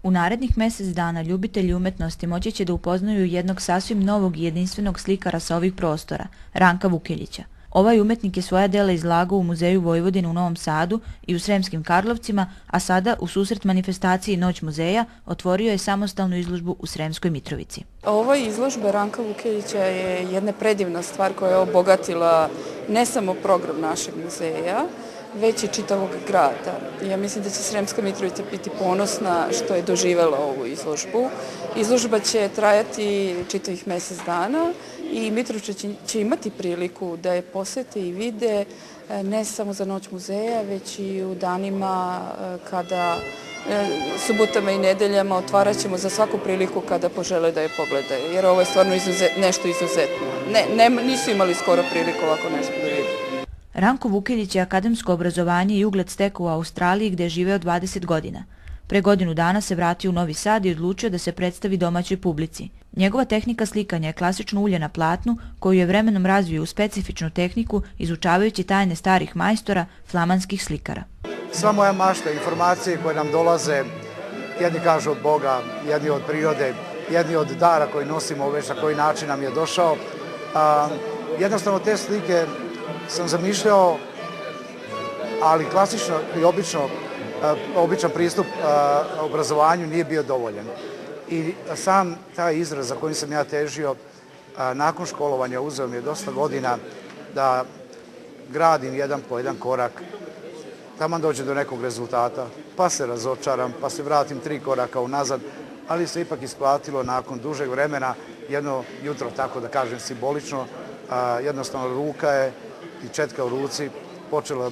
U narednih mjesec dana ljubitelji umetnosti moći će da upoznaju jednog sasvim novog i jedinstvenog slikara sa ovih prostora, Ranka Vukelića. Ovaj umetnik je svoja dela izlagao u Muzeju Vojvodine u Novom Sadu i u Sremskim Karlovcima, a sada, u susret manifestaciji Noć muzeja, otvorio je samostalnu izložbu u Sremskoj Mitrovici. Ova izložba Ranka Vukelića je jedna predivna stvar koja je obogatila ne samo program našeg muzeja, već i čitavog grada. Ja mislim da će Sremska Mitrovica biti ponosna što je doživela ovu izložbu. Izložba će trajati čitavih mjesec dana i Mitrovčani će imati priliku da je posete i vide ne samo za Noć muzeja, već i u danima kada subotama i nedeljama otvarat ćemo za svaku priliku kada požele da je pogledaju, jer ovo je stvarno nešto izuzetno. Nisu imali skoro priliku ovako nešto da vide. Ranko Vukelić je akademsko obrazovanje i ugled stekao u Australiji gde je živeo 20 godina. Pre godinu dana se vratio u Novi Sad i odlučio da se predstavi domaćoj publici. Njegova tehnika slikanja je klasično ulje na platnu, koju je vremenom razvio u specifičnu tehniku izučavajući tajne starih majstora, flamanskih slikara. Sva moja mašta, informacije koje nam dolaze, jedni kažu od Boga, jedni od prirode, jedni od dara koji nosimo, već na koji način nam je došao. Jednostavno te slike sam zamišljao, ali klasično i običan pristup obrazovanju nije bio dovoljan. I sam taj izraz za kojim sam ja težio nakon školovanja uzeo mi je dosta godina da gradim jedan po jedan korak, taman dođe do nekog rezultata, pa se razočaram, pa se vratim 3 koraka unazad, ali se ipak isplatilo nakon dužeg vremena, jedno jutro, tako da kažem simbolično, jednostavno ruka je i četka u ruci počela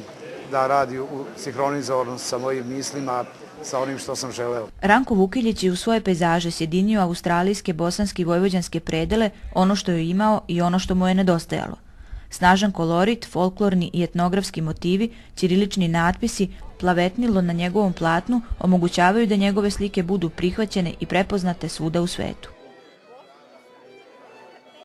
da radi u sinhronizovanost sa mojim mislima, sa onim što sam želeo. Ranko Vukelić je u svoje pejzaže sjedinio australijske, bosanske i vojvođanske predele, ono što je imao i ono što mu je nedostajalo. Snažan kolorit, folklorni i etnografski motivi, ćirilični natpisi, plavetnilo na njegovom platnu omogućavaju da njegove slike budu prihvaćene i prepoznate svuda u svetu.